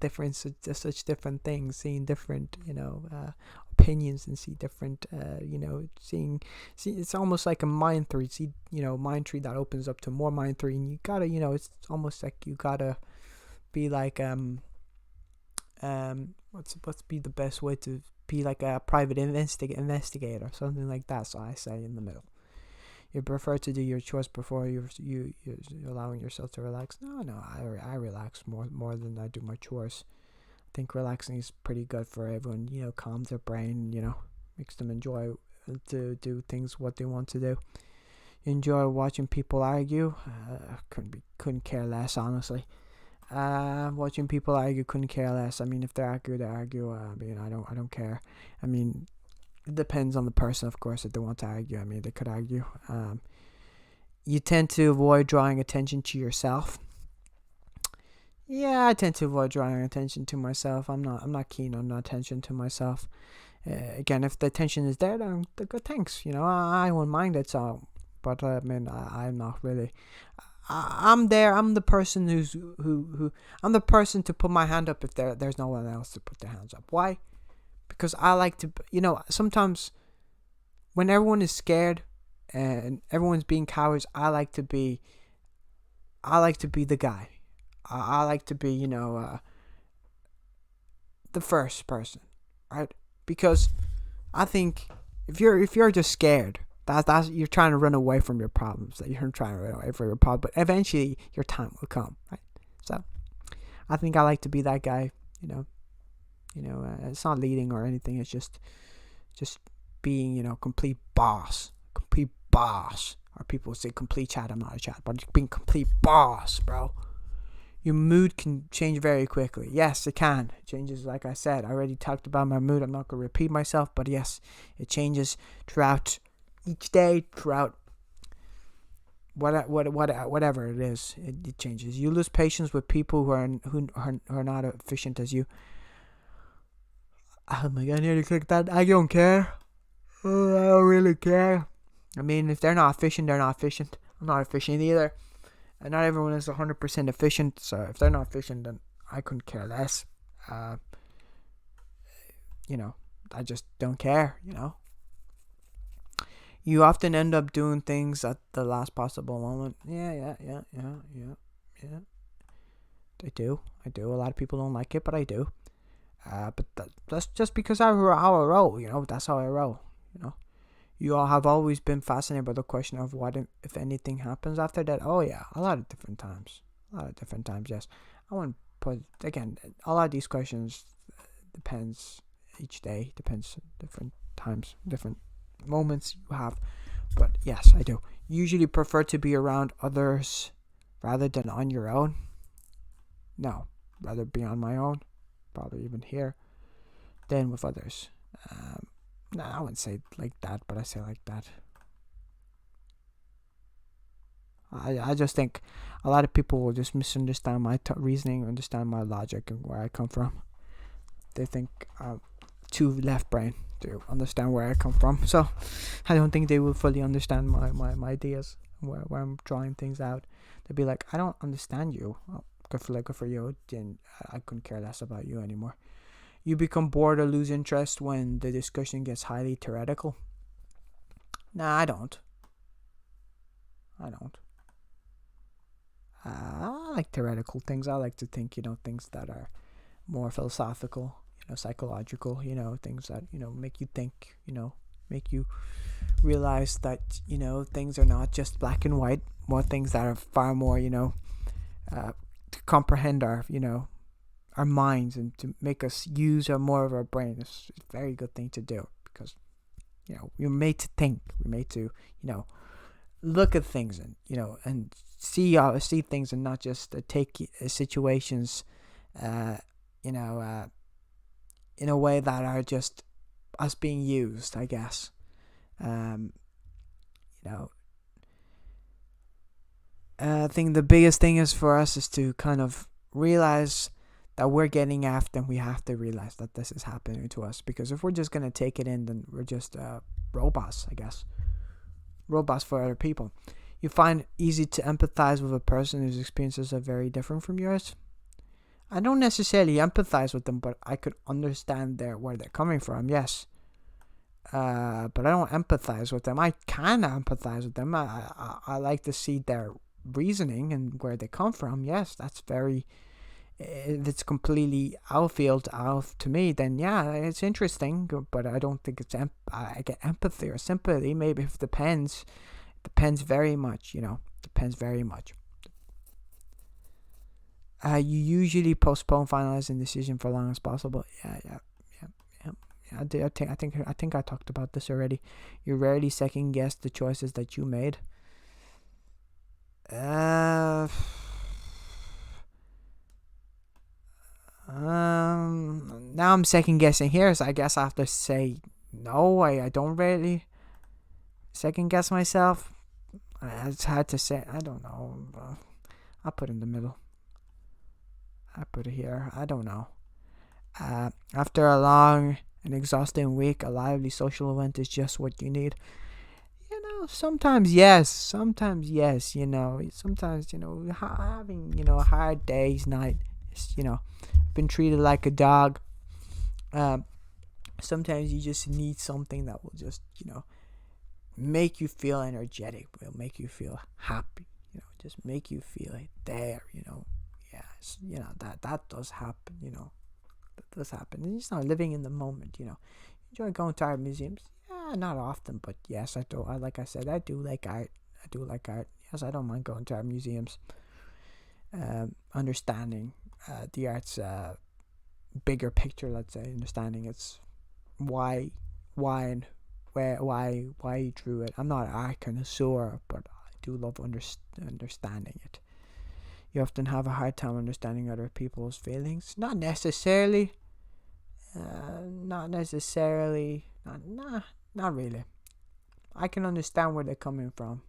such different things, seeing different opinions, and see different see it's almost like a mind tree. See mind tree that opens up to more mind tree, and you gotta it's almost like you gotta be like what's be the best way to be like a private investigator, something like that. So I say in the middle. You prefer to do your chores before you're allowing yourself to relax? No, I relax more than I do my chores. I think relaxing is pretty good for everyone. Calms their brain. Makes them enjoy to do things what they want to do. You enjoy watching people argue? Couldn't care less, honestly. Watching people argue, couldn't care less. I mean, if they argue, they argue. I don't care. I mean, it depends on the person, of course. If they want to argue, they could argue. You tend to avoid drawing attention to yourself. Yeah, I tend to avoid drawing attention to myself. I'm not keen on attention to myself. Again, if the attention is there, then good. Thanks. I won't mind it. So, but I'm not really. I'm there. I'm the person who I'm the person to put my hand up if there's no one else to put their hands up. Why? Because I like to, sometimes when everyone is scared and everyone's being cowards, I like to be the guy. I like to be, the first person, right? Because I think if you're just scared, that's you're trying to run away from your problems. That you're trying to run away from your problem, but eventually your time will come, right? So I think I like to be that guy, it's not leading or anything. It's just being, complete boss. Or people say complete chat. I'm not a chat, but being complete boss, bro. Your mood can change very quickly. Yes, it can. It changes, like I said. I already talked about my mood. I'm not going to repeat myself, but yes, it changes throughout each day, throughout whatever it is. It changes. You lose patience with people who are not efficient as you. Oh my God, I nearly clicked that. I don't care. I don't really care. I mean, if they're not efficient, they're not efficient. I'm not efficient either. And not everyone is 100% efficient. So if they're not efficient, then I couldn't care less. Uh, you know, I just don't care, You often end up doing things at the last possible moment. Yeah. I do. A lot of people don't like it, but I do. But that's just because how I roll, That's how I roll, You all have always been fascinated by the question of what if anything happens after that. Oh yeah, a lot of different times. Yes. I wouldn't put again. A lot of these questions depends each day. Depends different times, different moments you have. But yes, I do. Usually prefer to be around others rather than on your own. No, rather be on my own. Probably even here than with others. No, I wouldn't say like that, but I say like that. I just think a lot of people will just misunderstand my reasoning, understand my logic, and where I come from. They think I'm too left brain to understand where I come from. So I don't think they will fully understand my ideas, where I'm drawing things out. They'd be like, I don't understand you. Oh, good for you. Then I couldn't care less about you anymore. You become bored or lose interest when the discussion gets highly theoretical. Nah, I don't. I like theoretical things. I like to think, things that are more philosophical, psychological, things that, make you think, make you realize that, things are not just black and white, more things that are far more, to comprehend our minds and to make us use more of our brain. It's a very good thing to do because, we're made to think. We're made to, look at things and, and see things and not just take situations, in a way that are just us being used, I guess. I think the biggest thing is for us is to kind of realize that we're getting after, and we have to realize that this is happening to us, because if we're just going to take it in, then we're just robots, I guess. Robots for other people. You find it easy to empathize with a person whose experiences are very different from yours. I don't necessarily empathize with them, but I could understand where they're coming from, yes. But I don't empathize with them. I kind of empathize with them. I like to see their reasoning and where they come from. Yes, that's very... If it's completely outfield to me, then yeah, it's interesting, but I don't think it's I get empathy or sympathy. Maybe it depends very much, depends very much. You usually postpone finalizing decision for as long as possible. Yeah. I think I talked about this already. You rarely second guess the choices that you made. Now I'm second guessing here, so I guess I have to say no. I don't really second guess myself. It's hard to say. I don't know. I'll put it in the middle. I put it here. I don't know. After a long and exhausting week, a lively social event is just what you need. Sometimes yes. Sometimes, having, a hard day's night, been treated like a dog. Sometimes you just need something that will just, make you feel energetic, will make you feel happy, just make you feel like there, yes, that does happen, that does happen. And it's not living in the moment, enjoy going to art museums. Yeah, not often, but yes, I do. Like I said, I do like art. Yes, I don't mind going to art museums. Understanding the art's bigger picture, let's say, understanding its why and why he drew it. I'm not an art connoisseur, but I do love understanding it. You often have a hard time understanding other people's feelings. Not necessarily. Not really. I can understand where they're coming from.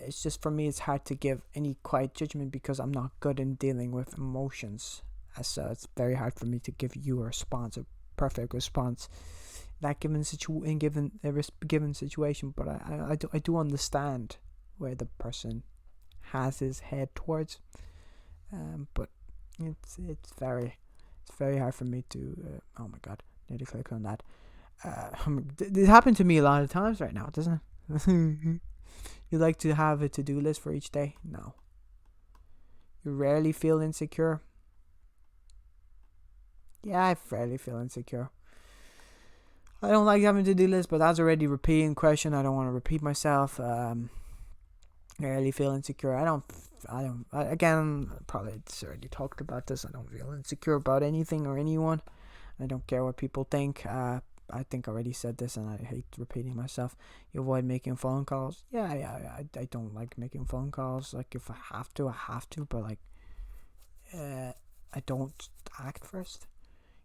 It's just, for me, it's hard to give any quiet judgment because I'm not good in dealing with emotions. So it's very hard for me to give you a perfect response. that given situation. But I do understand where the person has his head towards. But it's very hard for me to. Oh my god, need to click on that. It happened to me a lot of times right now, doesn't it? You like to have a to-do list for each day? No. You rarely feel insecure? Yeah, I rarely feel insecure. I don't like having to-do lists, but that's already a repeating question. I don't want to repeat myself. I rarely feel insecure. Again, probably it's already talked about this. I don't feel insecure about anything or anyone. I don't care what people think. I think I already said this, and I hate repeating myself. You avoid making phone calls. Yeah. I don't like making phone calls. Like, if I have to, I have to. But like, I don't act first.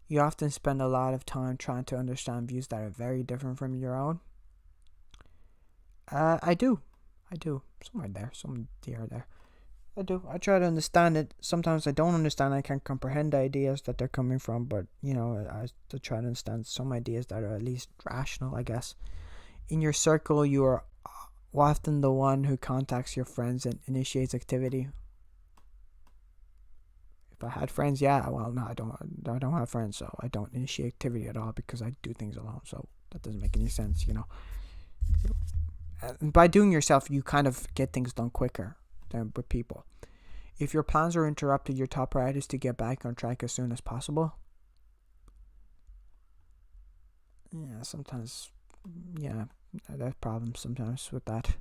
You often spend a lot of time trying to understand views that are very different from your own. I do. Somewhere there, some deer there. I do. I try to understand it. Sometimes I don't understand. I can't comprehend the ideas that they're coming from, but I still try to understand some ideas that are at least rational, I guess. In your circle, you are often the one who contacts your friends and initiates activity. If I had friends, yeah. Well, no, I don't. I don't have friends, so I don't initiate activity at all because I do things alone. So that doesn't make any sense, By doing yourself, you kind of get things done quicker than with people. If your plans are interrupted, your top priority is to get back on track as soon as possible. Yeah, sometimes, yeah, there's problems sometimes with that.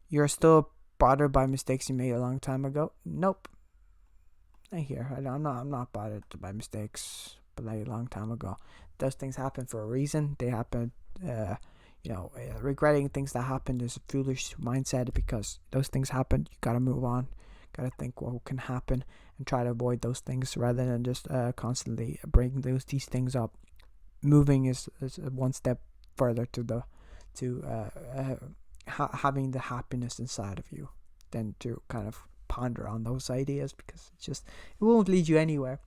You're still bothered by mistakes you made a long time ago? Nope. I'm not bothered by mistakes, but like a long time ago. Those things happen for a reason. They happen. Regretting things that happened is a foolish mindset because those things happen. You gotta move on. Gotta think what can happen and try to avoid those things rather than just constantly bringing these things up. Moving is one step further having the happiness inside of you than to kind of ponder on those ideas because it won't lead you anywhere.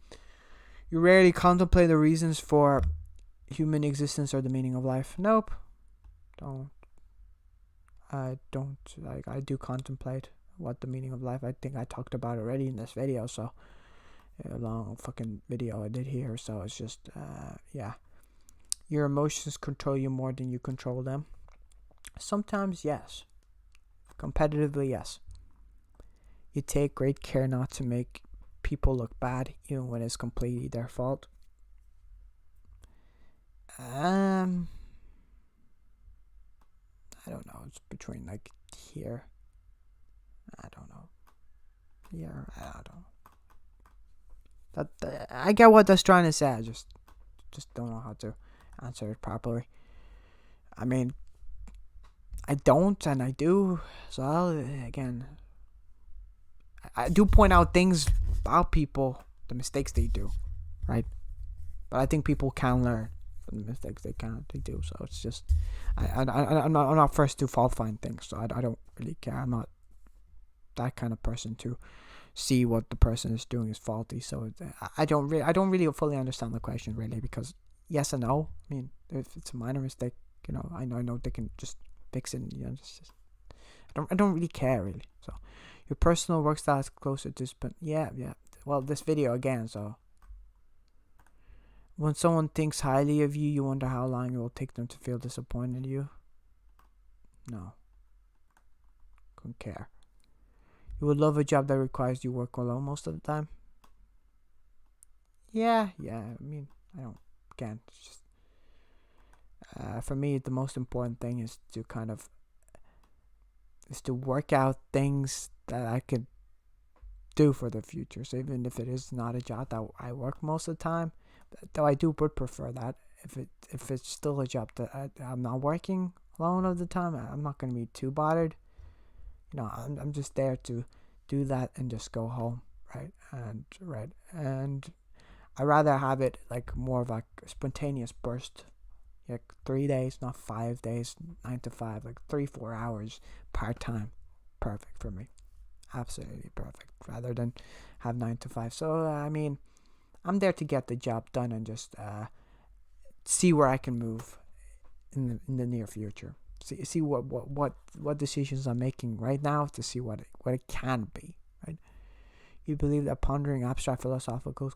You rarely contemplate the reasons for human existence or the meaning of life. Nope. I don't. Like, I do contemplate what the meaning of life. I think I talked about already in this video, so a long fucking video I did here. So it's just yeah. Your emotions control you more than you control them. Sometimes, yes. Competitively, yes. You take great care not to make people look bad, even when it's completely their fault. I don't know. It's between like here. I don't know. Here, I don't know. That I get what that's trying to say. I just don't know how to answer it properly. I mean, I don't and I do. So again, I do point out things about people, the mistakes they do, right? But I think people can learn from the mistakes they do. So it's just, I'm not first to fault find things. So I don't really care. I'm not that kind of person to see what the person is doing is faulty. So I don't really fully understand the question really, because yes and no. I mean, if it's a minor mistake, I know they can just fix it. I don't really care really. So your personal work style is closer to yeah. Well, this video again. So when someone thinks highly of you, you wonder how long it will take them to feel disappointed in you. No. Couldn't care. You would love a job that requires you work alone most of the time. Yeah. I mean, I don't. Again, it's just for me, the most important thing is to work out things that I could do for the future. So even if it is not a job that I work most of the time, though I would prefer that. If it's still a job that I'm not working alone all the time, I'm not going to be too bothered. I'm just there to do that and just go home, right? And I rather have it like more of like a spontaneous burst, like 3 days, not 5 days, 9 to 5, like 3-4 hours part time, perfect for me, absolutely perfect. Rather than have 9 to 5. So I mean, I'm there to get the job done and just see where I can move in the near future. See what decisions I'm making right now to see what it can be. Right? You believe that pondering abstract philosophical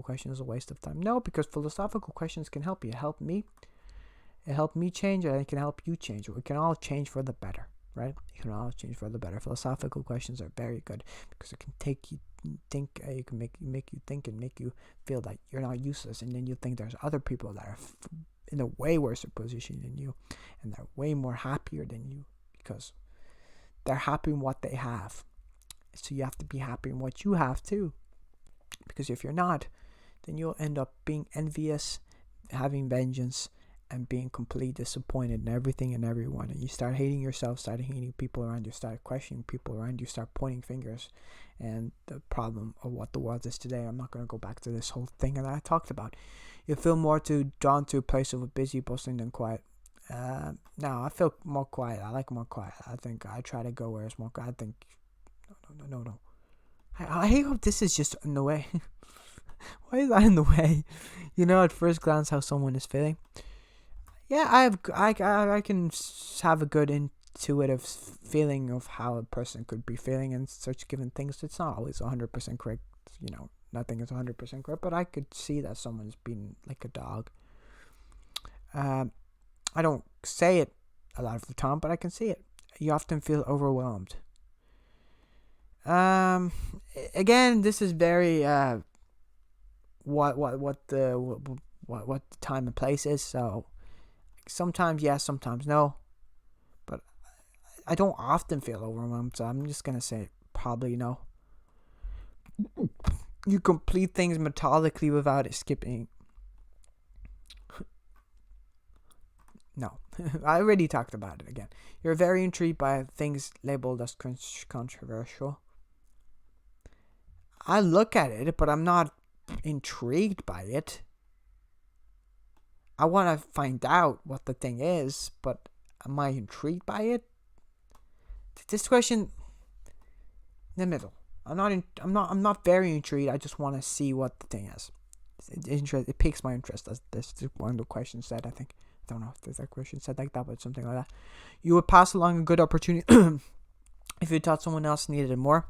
questions is a waste of time? No, because philosophical questions can help you. Help me. It helped me change, and it can help you change. We can all change for the better, right? You can all change for the better. Philosophical questions are very good because it can take you think. You can make you think and make you feel like you're not useless, and then you think there's other people that are in a way worse position than you, and they're way more happier than you because they're happy in what they have. So you have to be happy in what you have too, because if you're not, then you'll end up being envious, having vengeance, and being completely disappointed in everything and everyone. And you start hating yourself, start hating people around you, start questioning people around you, start pointing fingers. And the problem of what the world is today, I'm not going to go back to this whole thing that I talked about. You feel more drawn to a place of a busy, bustling than quiet. No, I feel more quiet. I like more quiet. I think I try to go where it's more quiet. I think, no. I hope this is just in the way. Why is that in the way? You know, at first glance, how someone is feeling. Yeah, I can have a good intuitive feeling of how a person could be feeling in such given things. It's not always 100% correct. You know, nothing is 100% correct, but I could see that someone's been like a dog. I don't say it a lot of the time, but I can see it. You often feel overwhelmed. Again, this is very what the time and place is. So sometimes yes, sometimes no. But I don't often feel overwhelmed, so I'm just gonna say probably no. You complete things methodically without it skipping. No, I already talked about it again. You're very intrigued by things labeled as controversial. I look at it, but I'm not intrigued by it. I want to find out what the thing is, but am I intrigued by it? This question, in the middle. I'm not very intrigued. I just want to see what the thing is. It piques my interest. That's one of the questions said. I think. I don't know if that question said like that, but something like that. You would pass along a good opportunity if you thought someone else needed it more.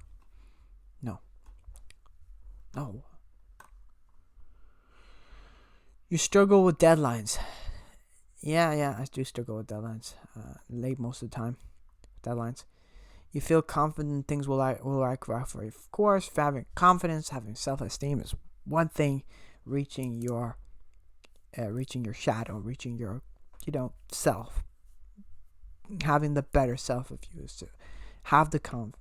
No. You struggle with deadlines. Yeah, I do struggle with deadlines. Late most of the time. Deadlines. You feel confident things will work for you. Of course, having confidence, having self-esteem is one thing. Reaching your shadow, reaching your, self. Having the better self of you is to have the confidence,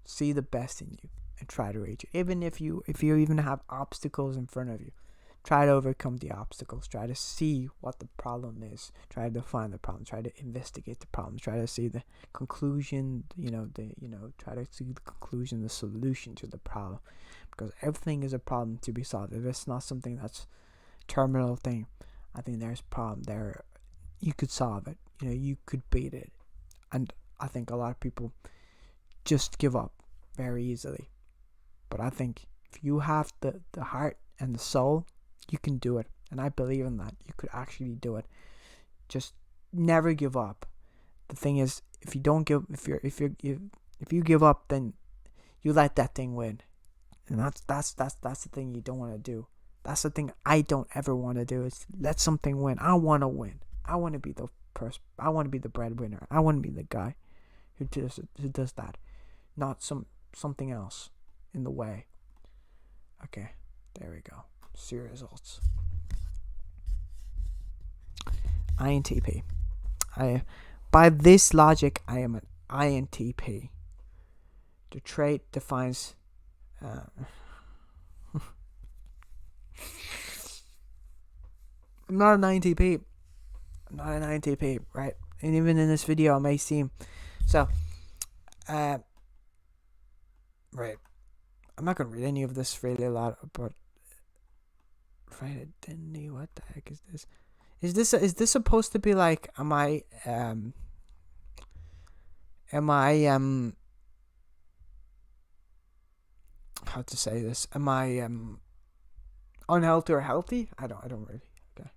see the best in you, and try to reach it. Even if you even have obstacles in front of you, try to overcome the obstacles. Try to see what the problem is. Try to define the problem. Try to investigate the problem. Try to see the conclusion. Try to see the conclusion, the solution to the problem, because everything is a problem to be solved. If it's not something that's terminal thing, I think there's a problem there. You could solve it. You could beat it, and I think a lot of people just give up very easily. But I think if you have the heart and the soul, you can do it, and I believe in that. You could actually do it. Just never give up. The thing is, if you give up, then you let that thing win, and that's the thing you don't want to do. That's the thing I don't ever want to do, is let something win. I want to win. I want to be the person. I want to be the breadwinner. I want to be the guy who does that, not something else in the way. Okay, there we go. See results. INTP. By this logic, I am an INTP. The trait defines. I'm not an INTP. I'm not an INTP, right? And even in this video, I may seem so. Right. I'm not gonna read any of this really a lot, but right identity. What the heck is this? Is this supposed to be like? Am I how to say this? Am I unhealthy or healthy? I don't really. Okay.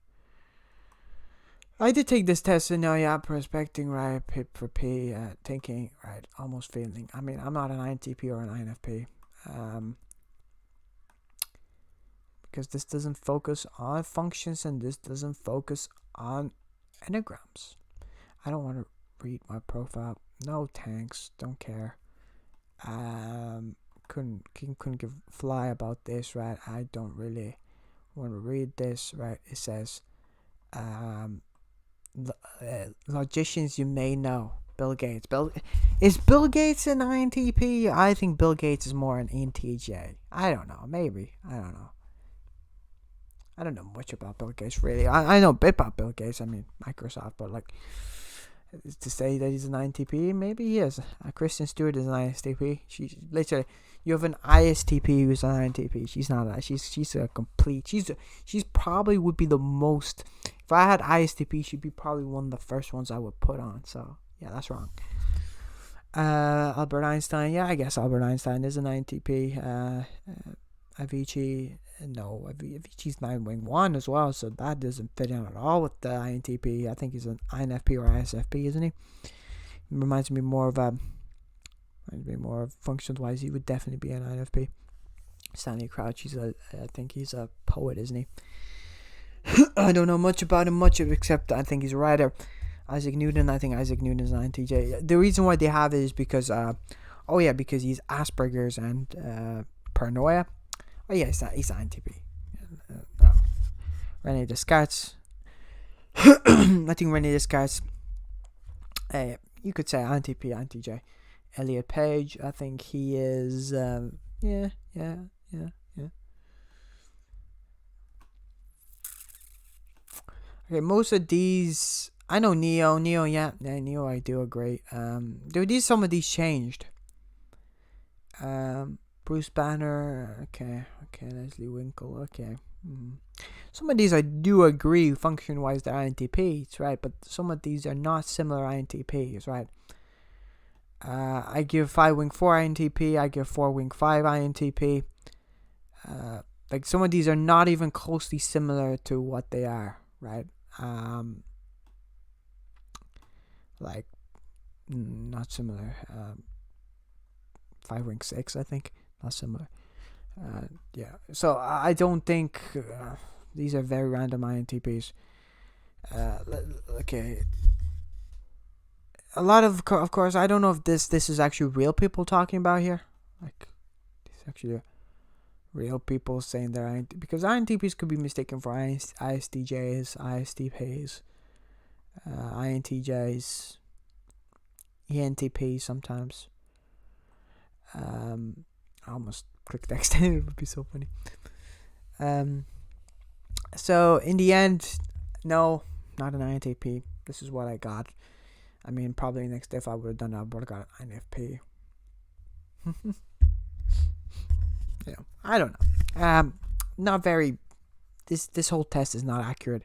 I did take this test, and now, yeah, prospecting, right, pip for P, thinking, right, almost feeling. I mean, I'm not an INTP or an INFP, because this doesn't focus on functions, and this doesn't focus on enneagrams. I don't want to read my profile. No thanks, don't care. Couldn't give a fly about this, right? I don't really want to read this, right? It says, logicians you may know. Bill Gates. Is Bill Gates an INTP? I think Bill Gates is more an ENTJ. I don't know. Maybe. I don't know. I don't know much about Bill Gates, really. I know a bit about Bill Gates. I mean, Microsoft, but like, to say that he's an INTP, maybe he is. Kristen Stewart is an ISTP. She literally, you have an ISTP who's an INTP. She's not that. She's a complete. She's probably would be the most. If I had ISTP, she'd be probably one of the first ones I would put on. So yeah, that's wrong. Albert Einstein. Yeah, I guess Albert Einstein is an INTP. Avicii. No, Avicii's 9-wing-1 as well, so that doesn't fit in at all with the INTP. I think he's an INFP or ISFP, isn't he? Reminds me more of functions-wise. He would definitely be an INFP. Stanley Crouch, I think he's a poet, isn't he? I don't know much about him, except I think he's a writer. Isaac Newton, I think Isaac Newton is an INTJ. The reason why they have it is because, because he's Asperger's and paranoia. Oh yeah, he's INTP. René Descartes. I think René Descartes. You could say INTP, INTJ. Elliot Page. I think he is. Yeah. Okay, most of these. I know Neo. Yeah, Neo. I do agree. Some of these changed. Bruce Banner, okay, Leslie Winkle, okay. Some of these I do agree function-wise they're INTPs, right? But some of these are not similar INTPs, right? I give 5-wing-4 INTP, I give 4-wing-5 INTP. Like some of these are not even closely similar to what they are, right? Like not similar. 5-wing-6, I think. Not similar. Yeah. So I don't think these are very random INTPs. Okay. A lot of course, I don't know if this is actually real people talking about here. Like, it's actually real people saying they're INTPs. Because INTPs could be mistaken for ISTJs, ISTPs, INTJs, ENTPs sometimes. I almost clicked extend. It would be so funny. So in the end, no, not an INTP. This is what I got. I mean, probably next day if I would have done that, I would have got an INFP. Yeah, I don't know. Not very. This whole test is not accurate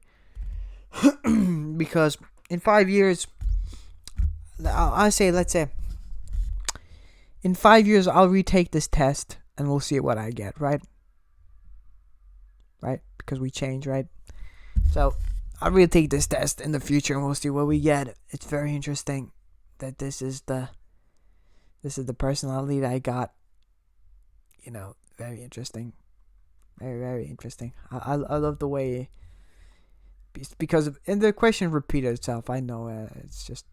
because in 5 years, let's say. In 5 years, I'll retake this test and we'll see what I get, right? Right? Because we change, right? So I'll retake this test in the future and we'll see what we get. It's very interesting that this is the personality that I got. You know, very interesting. Very, very interesting. I love the way, because and the question repeated itself. I know it's just.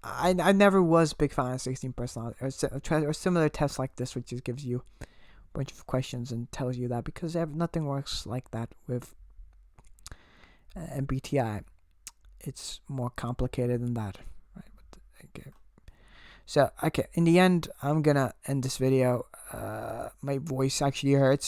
I never was a big fan of 16 personality or similar tests like this, which just gives you a bunch of questions and tells you that, because nothing works like that with MBTI. It's more complicated than that, right? Okay. So in the end, I'm gonna end this video. My voice actually hurts.